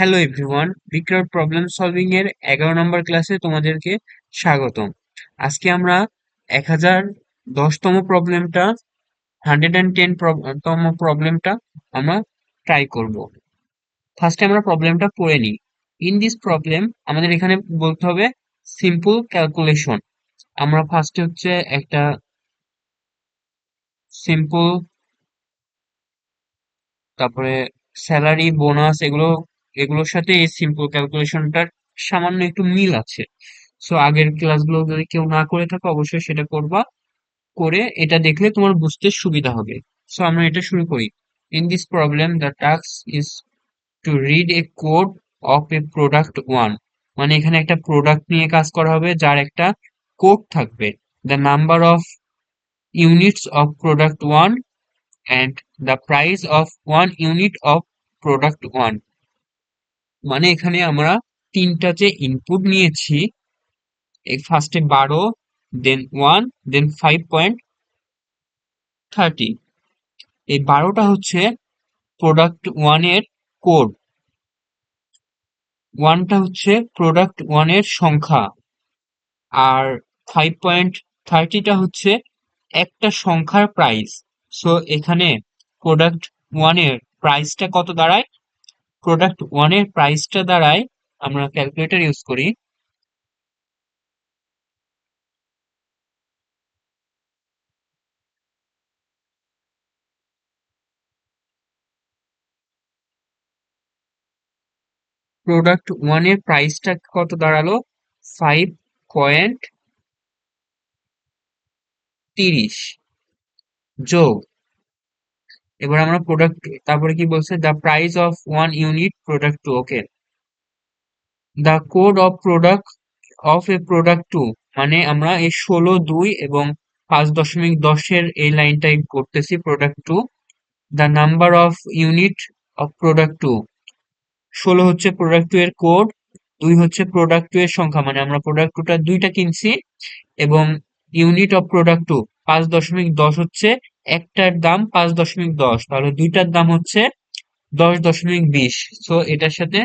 Hello everyone, বিক্রয় problem solving এর 11 নম্বর ক্লাসে তোমাদেরকে স্বাগতম। আজকে আমরা 1010তম প্রবলেমটা 110তম প্রবলেমটা আমরা ট্রাই করব। ফার্স্টে আমরা প্রবলেমটা পড়ে নিই। ইন দিস প্রবলেম আমাদের এখানে বলতে হবে সিম্পল ক্যালকুলেশন। আমরা ফার্স্টে হচ্ছে একটা সিম্পল, তারপরে স্যালারি, বোনাস, এগুলোর সাথে এই সিম্পল ক্যালকুলেশনটার সামান্য একটু মিল আছে। সো আগের ক্লাসগুলো যদি কেউ না করে থাকো অবশ্যই সেটা করবা, করে এটা দেখলে তোমার বুঝতে সুবিধা হবে। সো আমরা এটা শুরু করি। In this problem the task is to read a code of a product one. মানে এখানে একটা প্রোডাক্ট নিয়ে কাজ করা হবে যার একটা কোড থাকবে। The number of units of product one and the price of one unit of product one. মানে এখানে আমরা তিনটা যে ইনপুট নিয়েছি, ফার্স্টে 12, দেন 1, দেন 5.30। এই 12টা হচ্ছে প্রোডাক্ট ওয়ান এর কোড, 1টা হচ্ছে প্রোডাক্ট ওয়ান এর সংখ্যা, আর 5.30টা হচ্ছে একটা সংখ্যার প্রাইস। সো এখানে প্রোডাক্ট ওয়ান এর প্রাইসটা কত দাঁড়ায়? প্রোডাক্ট ওয়ান এর প্রাইসটা দাঁড়ায়, আমরা ক্যালকুলেটর ইউজ করি, প্রোডাক্ট ওয়ান এর প্রাইসটা কত দাঁড়ালো? 5.30 যোগ, এবার আমরা প্রোডাক্ট, তারপরে কি বলছে, the price of one unit product two. Okay, the code of product of a product two, মানে আমরা এই 16, 2 এবং 5.10 এই লাইনটাই করতেছি। Product two, the number of unit of product two, 16 হচ্ছে প্রোডাক্ট টু এর কোড, 2 হচ্ছে প্রোডাক্ট টু এর সংখ্যা, মানে আমরা প্রোডাক্ট টুটা দুইটা কিনছি, এবং ইউনিট অফ প্রোডাক্ট টু 5.10 হচ্ছে একটার দাম 5.10, তাহলে দুইটার দাম হচ্ছে 10.20। সো এটার সাথে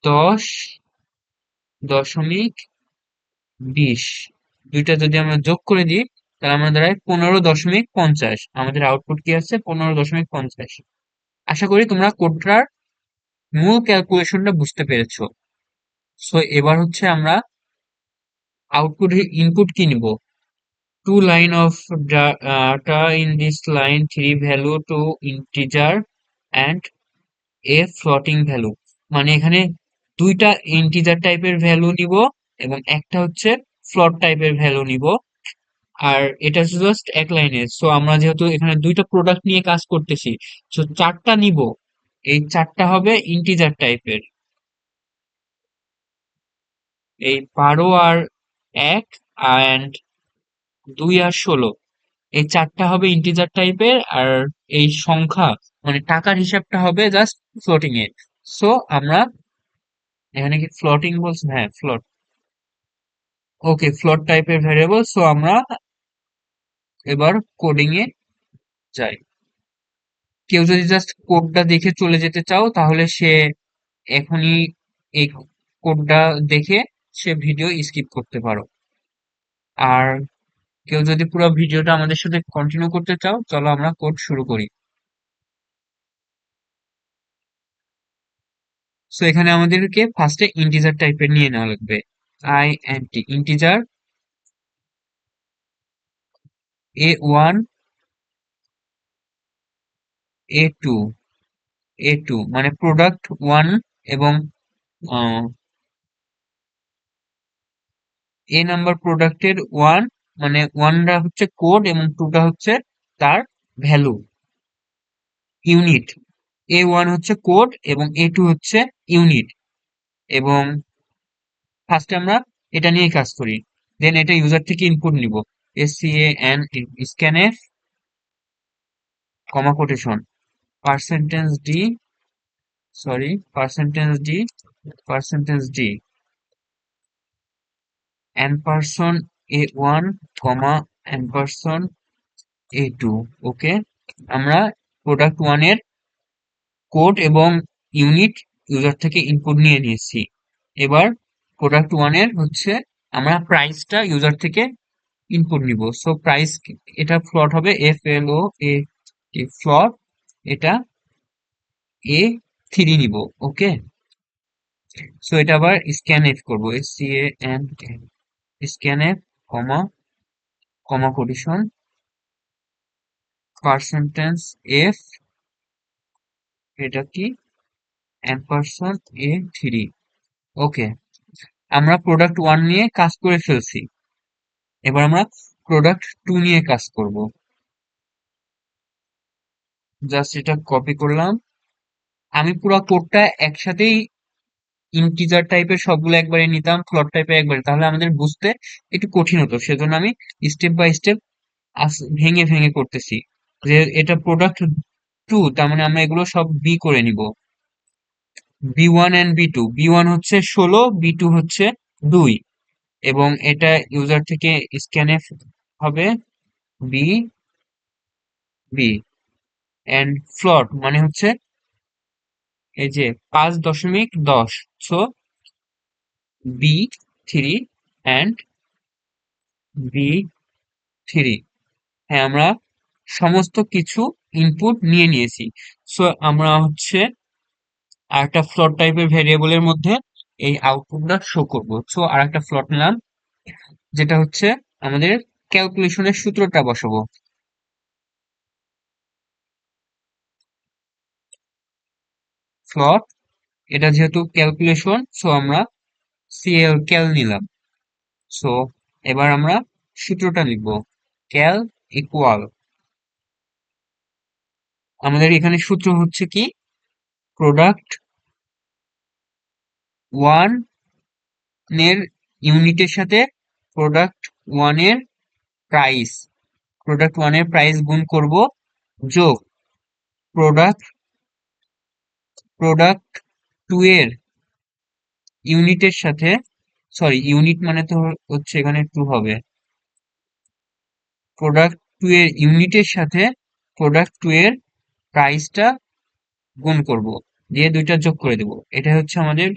10.20 দুইটা যদি আমরা যোগ করে দিই, তাহলে আমরা দাঁড়ায় 15.50। আমাদের আউটপুট কি আছে? 15.50। আশা করি তোমরা কোডটার মূল ক্যালকুলেশনটা বুঝতে পেরেছো। সো এবার হচ্ছে আমরা আউটপুট ইনপুট কি নিব? Two line of data in this line, three value to integer and a floating value। মানে এখানে দুইটা ইন্টিজার টাইপের ভ্যালু নিব এবং একটা হচ্ছে ফ্লোট টাইপের ভ্যালু নিব। আর এটা জাস্ট এক লাইনে, সো আমরা যেহেতু এখানে দুইটা প্রোডাক্ট নিয়ে কাজ করতেছি, সো চারটা নিব। এই চারটা হবে ইন্টিজার টাইপের, এই 12 আর 1 অ্যান্ড 2 আর 16, এই চারটা হবে ইন্টিজার টাইপের। আর এই সংখ্যা মানে টাকার হিসাবটা হবে জাস্ট ফ্লোটিং এ। সো আমরা এখানে কি ফ্লোটিং বলছি? হ্যাঁ, ফ্লোট। ওকে, ফ্লোট টাইপের ভ্যারিয়েবল। সো আমরা এবার কোডিং এ যাই। কেউ যদি জাস্ট কোডটা দেখে চলে যেতে চাও তাহলে সে এখনই এই কোডটা দেখে সে ভিডিও স্কিপ করতে পারো। আর কেউ যদি পুরো ভিডিওটা আমাদের সাথে কন্টিনিউ করতে চাও, চলো আমরা কোড শুরু করি। সো এখানে আমাদেরকে ফার্স্টে ইন্টিজার টাইপের নিয়ে নেওয়া লাগবে। I N T, integer, A1, A2, A2 মানে প্রোডাক্ট ওয়ান, এবং এ নাম্বার প্রোডাক্টের ওয়ান, মানে ওয়ানটা হচ্ছে কোড এবং টুটা হচ্ছে তার ভ্যালু, ইউনিট। A1 হচ্ছে কোড এবং A2 হচ্ছে ইউনিট। এবং ফার্স্টে আমরা এটা নিয়ে কাজ করি, দেন এটা ইউজার থেকে ইনপুট নিব। SCAN, scanf, comma quotation, percentage d, sorry, percentage d, percentage d, ampersand A1, comma ampersand A2। Okay, আমরা প্রোডাক্ট ওয়ান এর কোড এবং ইউনিট ইউজার থেকে ইনপুট নিয়ে নিয়েছি। এবার প্রোডাক্ট ওয়ানের হচ্ছে আমরা প্রাইসটা ইউজার থেকে ইনপুট নিব। সো প্রাইস, এটা ফ্লট হবে FLO ফ্লট, এটা A3 নিব। ওকে, সো এটা আবার স্ক্যান এফ করবো, SCAN, স্ক্যান এফ, কমা কমা কোটেশন, পার্সেন্টেজ এফ, এটা কি অ্যাম্পারস্যান্ড A3। ওকে, আমরা প্রোডাক্ট ওয়ান নিয়ে কাজ করে ফেলছি। এবার আমরা প্রোডাক্ট টু নিয়ে কাজ করব। জাস্ট এটা কপি করলাম। আমি পুরো কোডটা একসাথেই ইন্টিজার টাইপের সবগুলো একবারে নিতাম, ফ্লোট টাইপের একবারে, তাহলে আমাদের বুঝতে একটু কঠিন হতো। সেজন্য আমি স্টেপ বাই স্টেপ ভেঙে ভেঙে করতেছি। যে এটা প্রোডাক্ট টু, তার মানে আমরা এগুলো সব বি করে নিব। B1 এন্ড B2, B1 হচ্ছে 16, B2 হচ্ছে 2, এবং এটা ইউজার থেকে স্ক্যানে হবে বি বি, এন্ড ফ্লোট মানে হচ্ছে এই যে 5.10, সো B3 এন্ড B3। হ্যাঁ, আমরা সমস্ত কিছু ইনপুট নিয়ে নিয়েছি। সো আমরা হচ্ছে আরেকটা ফ্লোট টাইপের ভেরিয়েবলের মধ্যে এই আউটপুটটা শো করব। সো আরেকটা ফ্লোট নিলাম, যেটা হচ্ছে আমাদের ক্যালকুলেশনের সূত্রটা বসাবো। ফ্লোট, এটা যেহেতু ক্যালকুলেশন, সো আমরা ক্যাল নিলাম। সো এবার আমরা সূত্রটা লিখব, ক্যাল ইকুয়াল, আমাদের এখানে সূত্র হচ্ছে কি, প্রোডাক্ট ওয়ান এর ইউনিটের সাথে প্রোডাক্ট ওয়ান এর প্রাইস, প্রোডাক্ট ওয়ান এর প্রাইস গুণ করব, যোগ প্রোডাক্ট প্রোডাক্ট টু এর ইউনিটের সাথে, সরি ইউনিট মানে তো হচ্ছে এখানে টু হবে, প্রোডাক্ট টু এর ইউনিটের সাথে প্রোডাক্ট টু এর প্রাইসটা গুণ করব, দিয়ে দুইটা যোগ করে দেব। এটা হচ্ছে আমাদের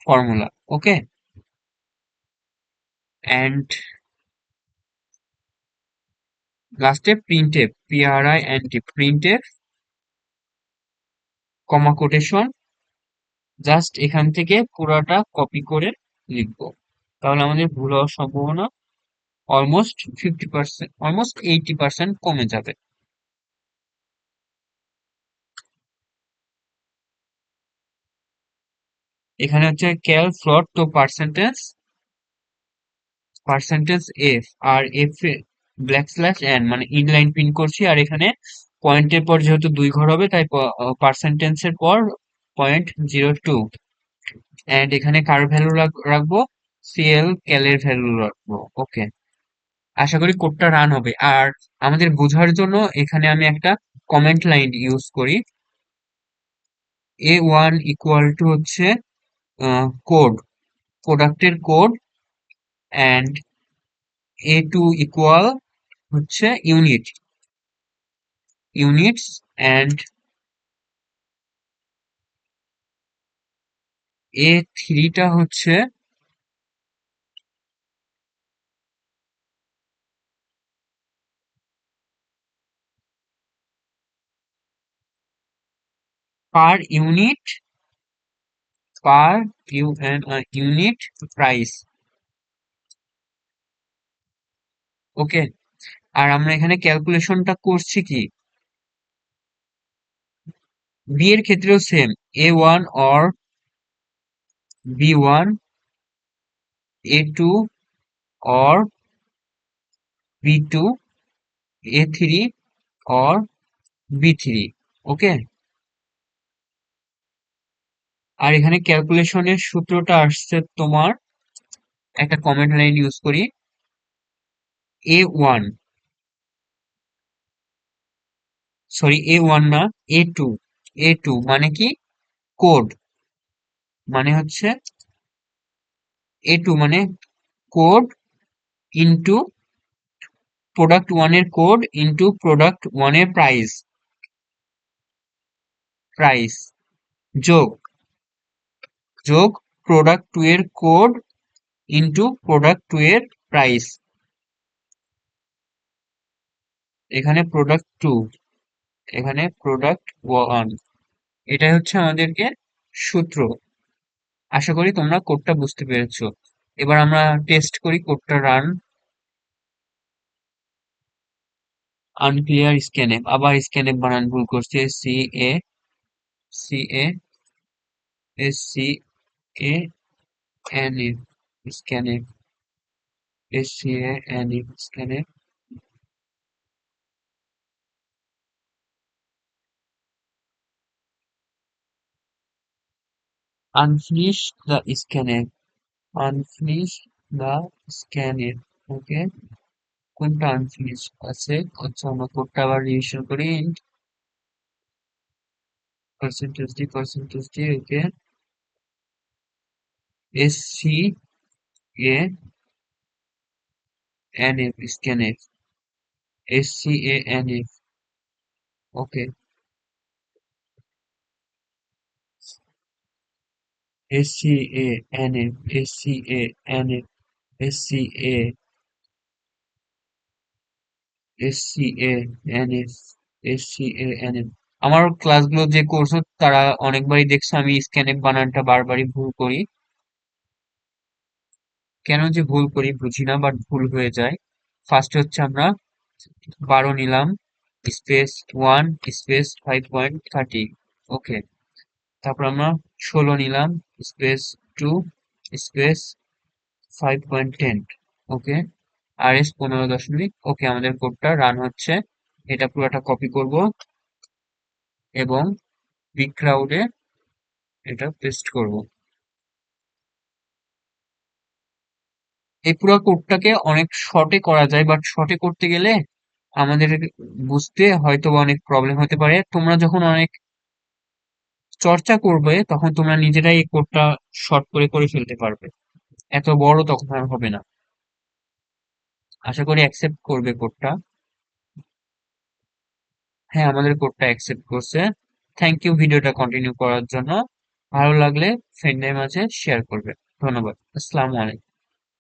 ফর্মুলা। ওকে, এন্ড লাস্টে প্রিন্টএফ, PRINT, প্রিন্টএফ, কমা কোটেশন, জাস্ট এখান থেকে পুরাটা কপি করে লিখবো। তাহলে আমাদের ভুল হওয়ার সম্ভাবনা অলমোস্ট 50%, অলমোস্ট 80% কমে যাবে। এখানে হচ্ছে ক্যাল ফ্লোট, তো পার্সেন্টেজ পার্সেন্টেজ এফ, আর এফ ব্ল্যাক স্ল্যাশ এন মানে ইনলাইন প্রিন্ট করছি, আর এখানে পয়েন্টের পর যেহেতু দুই ঘর হবে, তাই পার্সেন্টেজের পর 0.02, এন্ড এখানে কার ভ্যালু রাখবো, ক্যালের ভ্যালু রাখবো। ওকে, আশা করি কোডটা রান হবে। আর আমাদের বোঝার জন্য এখানে আমি একটা কমেন্ট লাইন ইউজ করি, A1 ইকুয়াল টু হচ্ছে কোড, প্রোডাক্টের কোড, অ্যান্ড A2 ইকুয়াল হচ্ছে ইউনিটস, অ্যান্ড A3টা হচ্ছে per unit, per unit price. Okay, আর আমরা এখানে ক্যালকুলেশনটা করছি কি, বি এর ক্ষেত্রেও same, A1 or B1, A2 or B2, A3 or B3। Okay, আর এখানে ক্যালকুলেশনের সূত্রটা আসছে তোমার, একটা কমেন্ট লাইন ইউজ করি, A1, সরি A1 না, A2, A2 মানে কি, কোড, মানে হচ্ছে A2 মানে কোড ইনটু প্রোডাক্ট ওয়ান এর কোড ইনটু প্রোডাক্ট ওয়ান এর প্রাইস, যোগ যোগ প্রোডাক্ট টু এর কোড ইনটু প্রোডাক্ট টু এর প্রাইস। এখানে প্রোডাক্ট টু, এখানে প্রোডাক্ট ওয়ান। এটাই হচ্ছে আমাদেরকে সূত্র। আশা করি তোমরা কোডটা বুঝতে পেরেছো। এবার আমরা টেস্ট করি কোডটা রান। আনক্লিয়ার স্ক্যানএফ, আবার স্ক্যানএফ বানান ভুল করছে। C A S C A N F, scanf, SCANF, scanf. Unfinished the scanf, unfinished the scanf. Okay, কোনটা আনফিনিশ আছে? আচ্ছা, আমরা কোডটা আবার রিভিশন করি। Percentage d, okay. SCANF, scanf, SCANF। Okay, SCANF, SCANF, SCA, SCANF, SCANF। আমার ক্লাসগুলো যে করছো তারা অনেকবারই দেখছো আমি স্ক্যানএফ বানানটা বারবারই ভুল করি। কেন যে ভুল করি বুঝি না, বাট ভুল হয়ে যায়। ফার্স্ট হচ্ছে আমরা 12 নিলাম, স্পেস 1, স্পেস 5.30। ওকে, তারপর আমরা 16 নিলাম, স্পেস 2, স্পেস 5.10। ওকে, আর এস 15 দশমিক। ওকে, আমাদের কোডটা রান হচ্ছে। এটা পুরোটা কপি করব এবং বিগ ক্রাউডে এটা পেস্ট করব। এই পুরো কোডটাকে অনেক শর্টে করা যায়, বাট শর্টে করতে গেলে আমাদের বুঝতে হয়তো বা অনেক প্রবলেম হতে পারে। তোমরা যখন অনেক চর্চা করবে তখন তোমরা নিজেরাই এই কোডটা শর্ট করে করে ফেলতে পারবে। এত বড় তখন আর হবে না। আশা করি অ্যাকসেপ্ট করবে কোডটা। হ্যাঁ, আমাদের কোডটা অ্যাকসেপ্ট করছে। থ্যাংক ইউ ভিডিওটা কন্টিনিউ করার জন্য। ভালো লাগলে ফ্রেন্ডদের মাঝে শেয়ার করবে। ধন্যবাদ। আসসালামু আলাইকুম।